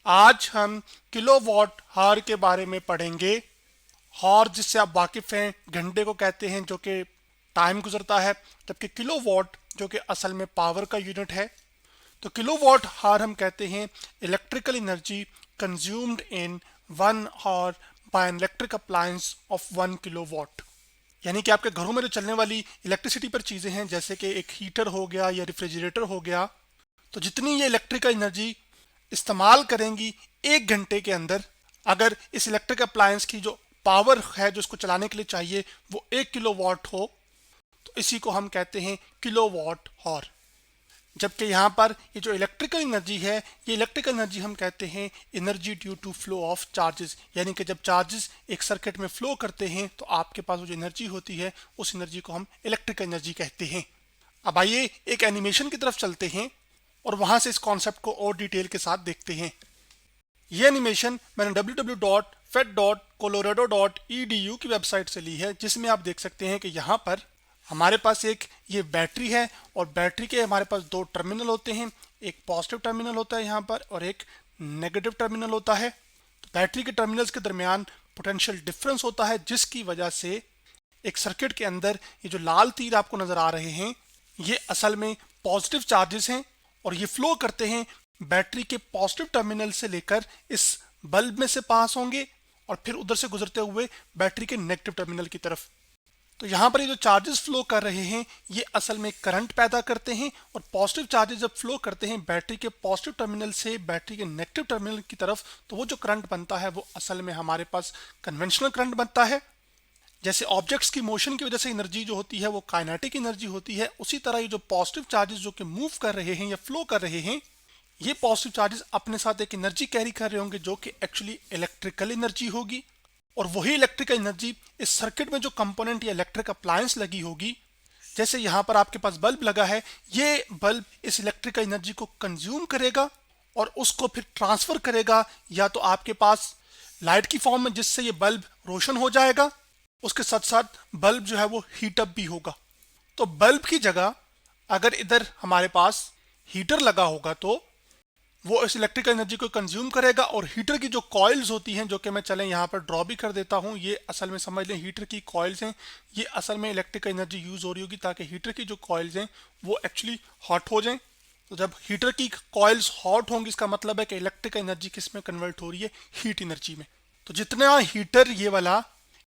आज हम किलोवाट हार के बारे में पढ़ेंगे। हार जिससे आप वाकिफ हैं, घंटे को कहते हैं जो कि टाइम गुजरता है, जबकि किलोवाट जो कि असल में पावर का यूनिट है। तो किलोवाट हार हम कहते हैं electrical energy consumed in 1 hour by an electric appliance of 1 kilowatt. यानी कि आपके घरों में जो चलने वाली इलेक्ट्रिसिटी पर चीज़ें हैं, जैसे कि एक हीटर हो गया या रेफ्रिजरेटर हो गया, तो जितनी ये इलेक्ट्रिकल एनर्जी इस्तेमाल करेंगी 1 घंटे के अंदर, अगर इस इलेक्ट्रिक अप्लायंस की जो पावर है जो इसको चलाने के लिए चाहिए वो 1 किलोवाट हो, तो इसी को हम कहते हैं किलोवाट हावर। जबकि यहाँ पर ये जो इलेक्ट्रिकल एनर्जी है, ये इलेक्ट्रिकल एनर्जी हम कहते हैं energy due to flow of charges. यानी कि जब चार्जेस एक सर्किट में फ्लो करते हैं तो आपके पास वो जो एनर्जी होती है उस एनर्जी को हम इलेक्ट्रिकल एनर्जी कहते हैं। अब आइए एक एनिमेशन की तरफ चलते हैं और वहां से इस कॉन्सेप्ट को और डिटेल के साथ देखते हैं। ये एनिमेशन मैंने www.fed.colorado.edu की वेबसाइट से ली है, जिसमें आप देख सकते हैं कि यहाँ पर हमारे पास एक ये बैटरी है और बैटरी के हमारे पास 2 टर्मिनल होते हैं। एक पॉजिटिव टर्मिनल होता है यहाँ पर और एक नेगेटिव टर्मिनल होता है। तो बैटरी के टर्मिनल्स के दरमियान पोटेंशियल डिफरेंस होता है, जिसकी वजह से एक सर्किट के अंदर ये जो लाल तीर आपको नजर आ रहे हैं ये असल में पॉजिटिव चार्जेस हैं और ये फ्लो करते हैं बैटरी के पॉजिटिव टर्मिनल से लेकर इस बल्ब में से पास होंगे और फिर उधर से गुजरते हुए बैटरी के नेगेटिव टर्मिनल की तरफ। तो यहाँ पर ये जो चार्जेस फ्लो कर रहे हैं ये असल में करंट पैदा करते हैं और पॉजिटिव चार्जेस जब फ्लो करते हैं बैटरी के पॉजिटिव टर्मिनल से बैटरी के नेगेटिव टर्मिनल की तरफ, तो वो जो करंट बनता है वो असल में हमारे पास कन्वेंशनल करंट बनता है। जैसे ऑब्जेक्ट्स की मोशन की वजह से एनर्जी जो होती है वो काइनेटिक एनर्जी होती है, उसी तरह ये जो पॉजिटिव चार्जेस जो कि मूव कर रहे हैं या फ्लो कर रहे हैं, ये पॉजिटिव चार्जेस अपने साथ एक एनर्जी कैरी कर रहे होंगे जो कि एक्चुअली इलेक्ट्रिकल एनर्जी होगी। और वही इलेक्ट्रिकल एनर्जी इस सर्किट में जो कंपोनेंट या इलेक्ट्रिक अप्लायंस लगी होगी, जैसे यहाँ पर आपके पास बल्ब लगा है, ये बल्ब इस इलेक्ट्रिकल एनर्जी को कंज्यूम करेगा और उसको फिर ट्रांसफर करेगा या तो आपके पास लाइट की फॉर्म में, जिससे ये बल्ब रोशन हो जाएगा, उसके साथ साथ बल्ब जो है वो हीट अप भी होगा। तो बल्ब की जगह अगर इधर हमारे पास हीटर लगा होगा तो वो इस इलेक्ट्रिकल एनर्जी को कंज्यूम करेगा और हीटर की जो कॉइल्स होती हैं, जो कि मैं चलें यहाँ पर ड्रॉ भी कर देता हूँ, ये असल में समझ लें हीटर की कॉइल्स हैं। ये असल में इलेक्ट्रिकल एनर्जी यूज हो रही होगी ताकि हीटर की जो कॉइल्स हैं वो एक्चुअली हॉट हो जाएं। तो जब हीटर की कॉइल्स हॉट होंगी इसका मतलब है कि इलेक्ट्रिकल एनर्जी किस में कन्वर्ट हो रही है, हीट एनर्जी में। तो जितना हीटर ये वाला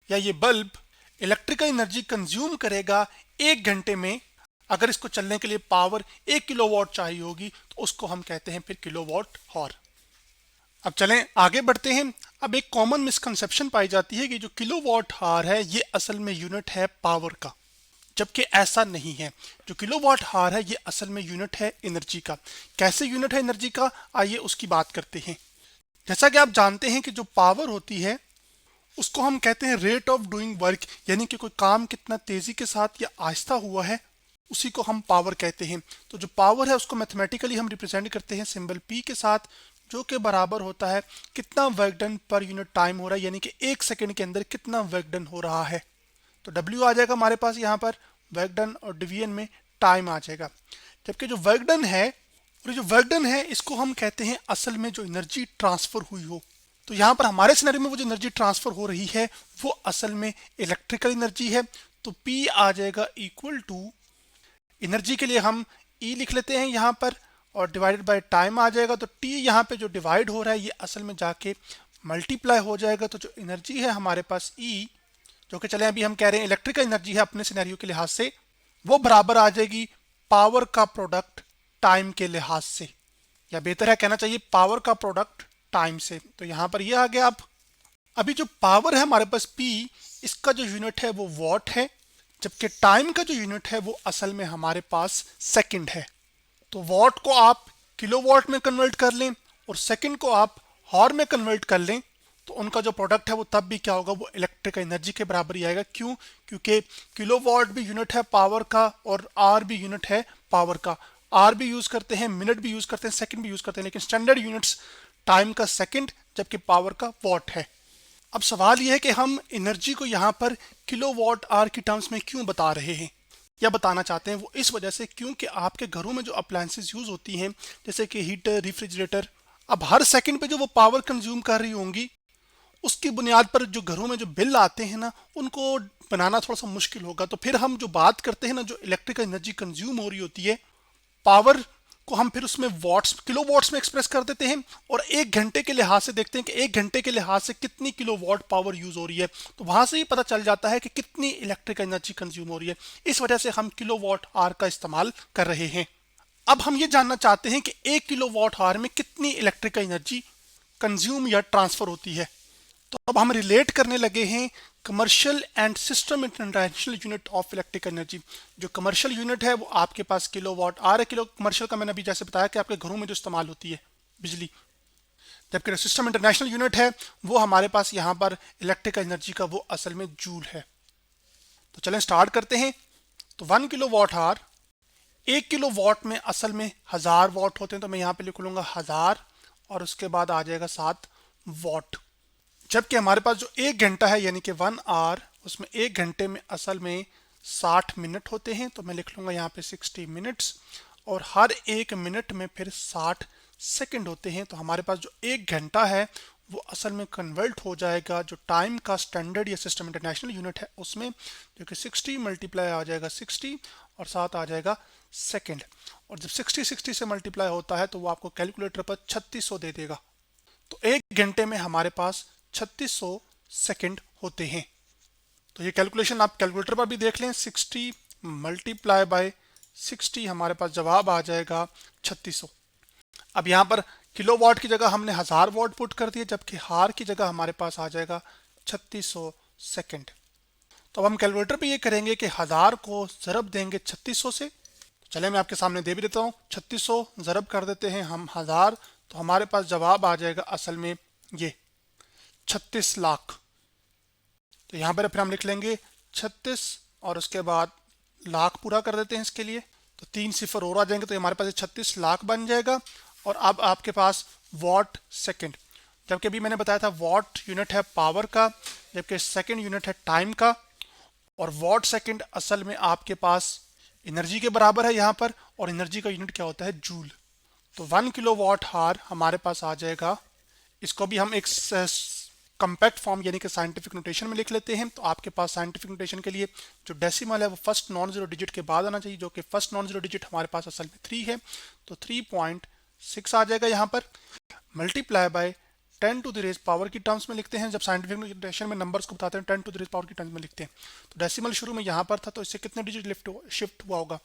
या ये बल्ब इलेक्ट्रिकल एनर्जी कंज्यूम करेगा 1 घंटे में, अगर इसको चलने के लिए पावर 1 किलोवाट चाहिए होगी तो उसको हम कहते हैं फिर किलोवाट हावर। अब चलें आगे बढ़ते हैं। अब एक कॉमन मिसकंसेप्शन पाई जाती है कि जो किलोवाट हावर है ये असल में यूनिट है पावर का, जबकि ऐसा नहीं है। जो किलोवाट हावर है ये असल में यूनिट है एनर्जी का। कैसे यूनिट है एनर्जी का, आइए उसकी बात करते हैं। जैसा कि आप जानते हैं कि जो पावर होती है उसको हम कहते हैं रेट ऑफ डूइंग वर्क, यानी कि कोई काम कितना तेजी के साथ या आहिस्ता हुआ है उसी को हम पावर कहते हैं। तो जो पावर है उसको मैथमेटिकली हम रिप्रेजेंट करते हैं सिंबल P के साथ, जो कि बराबर होता है कितना work done per unit time हो रहा है, यानी कि 1 सेकंड के अंदर कितना वर्क डन हो रहा है। तो W आ जाएगा हमारे पास यहाँ पर वर्क डन और डिवीजन में टाइम आ जाएगा। जबकि जो वर्क डन है और जो वर्क डन है इसको हम कहते हैं असल में जो एनर्जी ट्रांसफर हुई हो। तो यहाँ पर हमारे सिनेरियो में वो जो एनर्जी ट्रांसफर हो रही है वो असल में इलेक्ट्रिकल एनर्जी है। तो P आ जाएगा इक्वल टू, एनर्जी के लिए हम E लिख लेते हैं यहाँ पर और डिवाइडेड बाय टाइम आ जाएगा। तो T यहाँ पे जो डिवाइड हो रहा है ये असल में जाके मल्टीप्लाई हो जाएगा। तो जो एनर्जी है हमारे पास E, जो कि चले अभी हम कह रहे हैं इलेक्ट्रिकल एनर्जी है अपने सिनेरियो के लिहाज से, वो बराबर आ जाएगी पावर का प्रोडक्ट टाइम के लिहाज से, या बेहतर है कहना चाहिए पावर का प्रोडक्ट टाइम से। तो यहाँ पर ये आ गया। अब अभी जो पावर है हमारे पास P, इसका जो यूनिट है वो वॉट है, जबकि टाइम का जो यूनिट है वो असल में हमारे पास सेकंड है। तो वॉट को आप किलोवाट में कन्वर्ट कर लें और सेकंड को आप हावर में कन्वर्ट कर लें, तो उनका जो प्रोडक्ट है वो तब भी क्या होगा, वो इलेक्ट्रिकल एनर्जी के बराबर ही आएगा। क्यों? क्योंकि किलोवाट भी यूनिट है पावर का और आर भी यूनिट है पावर का। आर भी यूज करते हैं, मिनट भी यूज करते हैं, सेकंड भी यूज करते हैं, लेकिन स्टैंडर्ड यूनिट्स टाइम का सेकंड जबकि पावर का वॉट है। अब सवाल यह है कि हम एनर्जी को यहाँ पर किलोवाट आवर की टर्म्स में क्यों बता रहे हैं या बताना चाहते हैं। वो इस वजह से क्योंकि आपके घरों में जो अप्लायंसेस यूज होती हैं, जैसे कि हीटर, रेफ्रिजरेटर, अब हर सेकंड पे जो वो पावर कंज्यूम कर रही होंगी, उसकी बुनियाद पर जो घरों में जो बिल आते हैं ना, उनको बनाना थोड़ा सा मुश्किल होगा। तो फिर हम जो बात करते हैं ना, जो इलेक्ट्रिकल एनर्जी कंज्यूम हो रही होती है, पावर को हम फिर उसमें वॉट्स, किलो वॉट्स में एक्सप्रेस कर देते हैं, और एक घंटे के लिहाज से देखते हैं कि एक घंटे के लिहाज से कितनी किलो वॉट पावर यूज हो रही है। तो वहां से ही पता चल जाता है कि कितनी इलेक्ट्रिकल एनर्जी कंज्यूम हो रही है। इस वजह से हम किलो वॉट आवर का इस्तेमाल कर रहे हैं। अब हम ये जानना चाहते हैं कि एक किलो वॉट आवर में कितनी इलेक्ट्रिकल एनर्जी कंज्यूम या ट्रांसफर होती है। तो अब हम रिलेट करने लगे हैं commercial and system international unit of electrical energy. जो कमर्शियल यूनिट है वो आपके पास किलो वॉट आवर है। किलो कमर्शियल का मैंने अभी जैसे बताया कि आपके घरों में जो इस्तेमाल होती है बिजली, जबकि सिस्टम इंटरनेशनल यूनिट है वो हमारे पास यहाँ पर इलेक्ट्रिकल एनर्जी का वो असल में जूल है। तो चलें स्टार्ट करते हैं। तो 1 kilo watt hour, 1 kilo watt में असल में 1000 वॉट होते हैं, तो मैं यहाँ पे लिख लूंगा 1000 और उसके बाद आ जाएगा 7 वॉट। जबकि हमारे पास जो 1 घंटा है यानी कि 1 आवर, उसमें 1 घंटे में असल में 60 मिनट होते हैं, तो मैं लिख लूंगा यहाँ पे 60 मिनट्स, और हर 1 मिनट में फिर 60 सेकंड होते हैं। तो हमारे पास जो 1 घंटा है वो असल में कन्वर्ट हो जाएगा जो टाइम का स्टैंडर्ड या सिस्टम इंटरनेशनल यूनिट है उसमें, जो कि 60 मल्टीप्लाई आ जाएगा 60 और 7 आ जाएगा सेकंड। और जब 60 से मल्टीप्लाई होता है तो वो आपको कैलकुलेटर पर 3600 दे देगा। तो 1 घंटे में हमारे पास 3600 सेकंड होते हैं। तो ये कैलकुलेशन आप कैलकुलेटर पर भी देख लें, 60 मल्टीप्लाई बाय 60 हमारे पास जवाब आ जाएगा 3600। अब यहाँ पर किलो वॉट की जगह हमने 1000 वॉट पुट कर दिए, जबकि हार की जगह हमारे पास आ जाएगा 3600 सेकंड। तो अब हम कैलकुलेटर पे ये करेंगे कि 1000 को ज़रब देंगे 3600 से। तो चले मैं आपके सामने दे भी देता हूँ, 3600 ज़रब कर देते हैं हम 1000, तो हमारे पास जवाब आ जाएगा असल में ये 36 लाख। तो यहाँ पर फिर हम लिख लेंगे 36 और उसके बाद लाख पूरा कर देते हैं इसके लिए, तो 3 सिफर और आ जाएंगे, तो हमारे पास 36 लाख बन जाएगा। और अब आपके पास वॉट सेकंड, जबकि अभी मैंने बताया था वॉट यूनिट है पावर का, जबकि सेकंड यूनिट है टाइम का, और वॉट सेकंड असल में आपके पास एनर्जी के बराबर है यहाँ पर, और एनर्जी का यूनिट क्या होता है जूल। तो 1 किलो वॉट आवर हमारे पास आ जाएगा, इसको भी हम एक कम्पैक्ट फॉर्म यानी कि साइंटिफिक नोटेशन में लिख लेते हैं। तो आपके पास साइंटिफिक नोटेशन के लिए जो डेसिमल है वो फर्स्ट नॉन जीरो डिजिट के बाद आना चाहिए, जो कि फर्स्ट नॉन जीरो डिजिट हमारे पास असल में 3 है, तो 3.6 आ जाएगा यहाँ पर, multiply by 10 to the raise power की टर्म्स में लिखते हैं। जब साइंटिफिक नोटेशन में नंबर्स को बताते हैं 10 टू द रेज पावर की टर्म्स में लिखते हैं। तो डेसिमल शुरू में यहाँ पर था, तो इससे कितने डिजिट शिफ्ट हुआ होगा,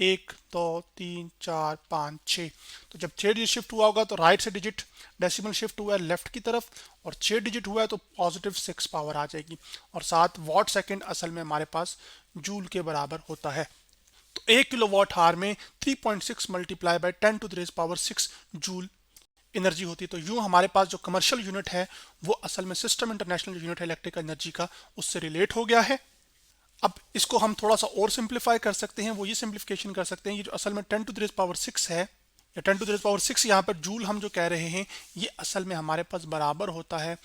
1 2 3 4 5 6। तो जब 6 डिजिट शिफ्ट हुआ होगा तो राइट से डिजिट डेसिमल शिफ्ट हुआ है लेफ्ट की तरफ, और 6 डिजिट हुआ है तो पॉजिटिव 6 पावर आ जाएगी, और 7 वॉट सेकंड असल में हमारे पास जूल के बराबर होता है। तो 1 किलो वॉट आवर में 3.6 multiply by 10 to the raise power 6 joule energy होती है। तो यूं हमारे पास जो कमर्शियल यूनिट है वो असल में सिस्टम इंटरनेशनल यूनिट है इलेक्ट्रिकल एनर्जी का, उससे रिलेट हो गया है। अब इसको हम थोड़ा सा और सिंप्लीफाई कर सकते हैं, वो ये सिंप्लीफिकेशन कर सकते हैं, ये जो असल में 10 टू द रेज पावर 6 है, या 10 टू द रेज पावर 6 यहाँ पर जूल हम जो कह रहे हैं, ये असल में हमारे पास बराबर होता है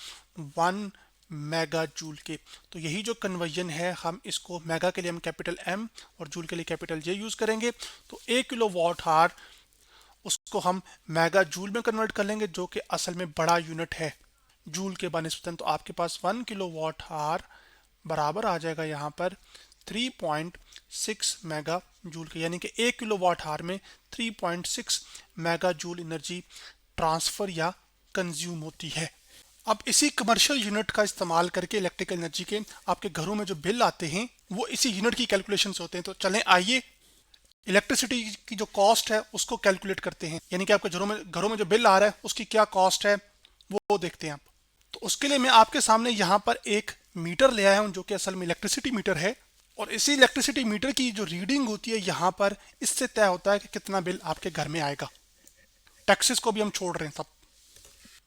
1 मेगा जूल के। तो यही जो कन्वर्जन है, हम इसको मेगा के लिए हम कैपिटल M और जूल के लिए कैपिटल J यूज करेंगे। तो 1 किलो वॉट आवर उसको हम मेगा जूल में कन्वर्ट कर लेंगे, जो कि असल में बड़ा यूनिट है जूल के बनिस्बतन। तो आपके पास 1 किलो वॉट आवर बराबर आ जाएगा यहाँ पर 3.6 मेगा जूल के, यानी कि 1 किलो वॉट आवर में 3.6 मेगा जूल एनर्जी ट्रांसफर या कंज्यूम होती है। अब इसी कमर्शियल यूनिट का इस्तेमाल करके इलेक्ट्रिकल एनर्जी के आपके घरों में जो बिल आते हैं वो इसी यूनिट की कैलकुलेशन से होते हैं। तो चलें आइए इलेक्ट्रिसिटी की जो कॉस्ट है उसको कैलकुलेट करते हैं, यानी कि आपके घरों में जो बिल आ रहा है उसकी क्या कॉस्ट है वो देखते हैं आप। तो उसके लिए मैं आपके सामने यहाँ पर एक मीटर ले आया हूँ जो कि असल में इलेक्ट्रिसिटी मीटर है, और इसी इलेक्ट्रिसिटी मीटर की जो रीडिंग होती है यहाँ पर, इससे तय होता है कि कितना बिल आपके घर में आएगा। टैक्सेस को भी हम छोड़ रहे हैं सब,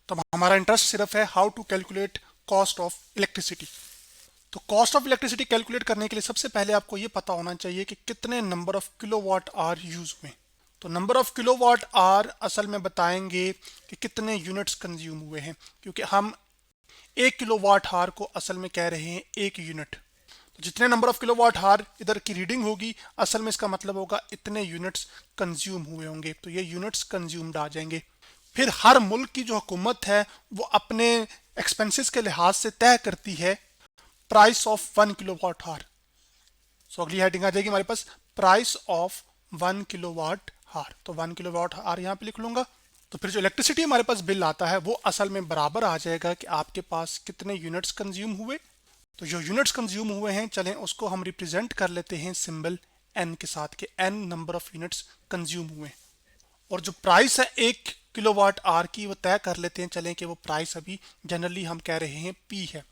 तो हमारा इंटरेस्ट सिर्फ है how to calculate cost of electricity. तो कॉस्ट ऑफ इलेक्ट्रिसिटी कैलकुलेट करने के लिए सबसे पहले आपको ये पता होना चाहिए कि कितने number of kilowatt hour use हुए। तो नंबर ऑफ किलोवाट आवर असल में बताएंगे कि कितने यूनिट्स कंज्यूम हुए हैं, क्योंकि हम 1 किलोवाट आवर को असल में कह रहे हैं 1 यूनिट। तो जितने नंबर ऑफ किलोवाट आवर इधर की रीडिंग होगी असल में इसका मतलब होगा इतने यूनिट्स कंज्यूम हुए होंगे, तो ये यूनिट्स कंज्यूम्ड आ जाएंगे। फिर हर मुल्क की जो हुकूमत है वो अपने एक्सपेंसेस के लिहाज से तय करती है प्राइस ऑफ 1 किलोवाट आवर। सो अगली हेडिंग आ जाएगी हमारे पास प्राइस ऑफ 1 किलोवाट आवर। तो 1 किलोवाट आवर यहाँ पे लिख लूंगा। तो फिर जो इलेक्ट्रिसिटी हमारे पास बिल आता है वो असल में बराबर आ जाएगा कि आपके पास कितने यूनिट्स कंज्यूम हुए। तो जो यूनिट्स कंज्यूम हुए हैं, चलें उसको हम रिप्रेजेंट कर लेते हैं सिंबल एन के साथ कि N number of units consume हुए। और जो प्राइस है 1 किलोवाट आवर की वो तय कर लेते हैं, चलें कि वो प्राइस अभी जनरली हम कह रहे हैं पी है।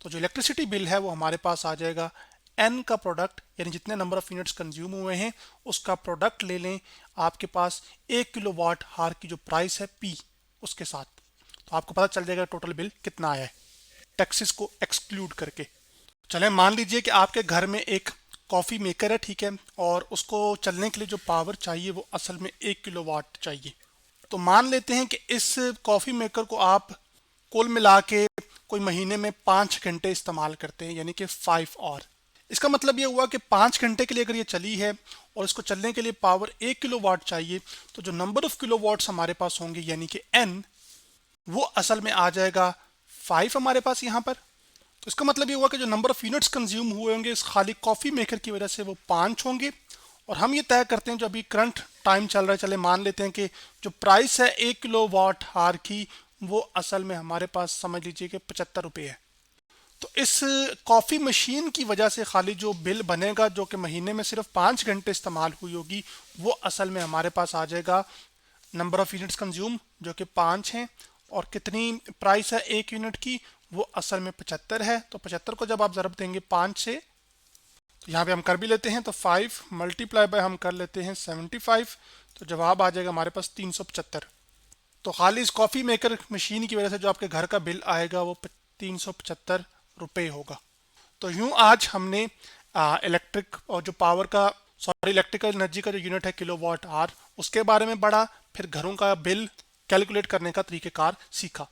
तो जो इलेक्ट्रिसिटी बिल है वो हमारे पास आ जाएगा एन का प्रोडक्ट, यानी जितने नंबर ऑफ यूनिट्स कंज्यूम हुए हैं उसका प्रोडक्ट ले लें आपके पास 1 किलोवाट आवर की जो प्राइस है पी उसके साथ। तो आपको पता चल जाएगा टोटल बिल कितना आया है टैक्सेस को एक्सक्लूड करके। चलें मान लीजिए कि आपके घर में एक कॉफ़ी मेकर है, ठीक है, और उसको चलने के लिए जो पावर चाहिए वो असल में 1 किलोवाट चाहिए। तो मान लेते हैं कि इस कॉफ़ी मेकर को आप कुल मिला के कोई महीने में 5 घंटे इस्तेमाल करते हैं, यानी कि 5 आवर। इसका मतलब ये हुआ कि 5 घंटे के लिए अगर ये चली है और इसको चलने के लिए पावर 1 किलोवाट चाहिए, तो जो नंबर ऑफ किलोवाट्स हमारे पास होंगे यानी कि एन, वो असल में आ जाएगा 5 हमारे पास यहाँ पर। तो इसका मतलब ये हुआ कि जो नंबर ऑफ यूनिट्स कंज्यूम हुए होंगे इस खाली कॉफ़ी मेकर की वजह से वो 5 होंगे। और हम ये तय करते हैं जो अभी करंट टाइम चल रहा है, चले मान लेते हैं कि जो प्राइस है 1 किलोवाट आवर की वो असल में हमारे पास समझ लीजिए कि 75 रुपये है। तो इस कॉफ़ी मशीन की वजह से खाली जो बिल बनेगा जो कि महीने में सिर्फ 5 घंटे इस्तेमाल हुई होगी वो असल में हमारे पास आ जाएगा नंबर ऑफ यूनिट्स कंज्यूम जो कि 5 हैं, और कितनी प्राइस है 1 यूनिट की वो असल में 75 है। तो 75 को जब आप ज़रब देंगे 5 से, तो यहाँ पे हम कर भी लेते हैं, तो 5 मल्टीप्लाई बाय हम कर लेते हैं 75, तो जवाब आ जाएगा हमारे पास 375। तो खाली इस कॉफ़ी मेकर मशीन की वजह से जो आपके घर का बिल आएगा वो 375 रुपये होगा। तो यूँ आज हमने इलेक्ट्रिक और जो पावर का इलेक्ट्रिकल एनर्जी का जो यूनिट है किलोवाट आवर उसके बारे में पढ़ा, फिर घरों का बिल कैलकुलेट करने का तरीक़ेकार सीखा।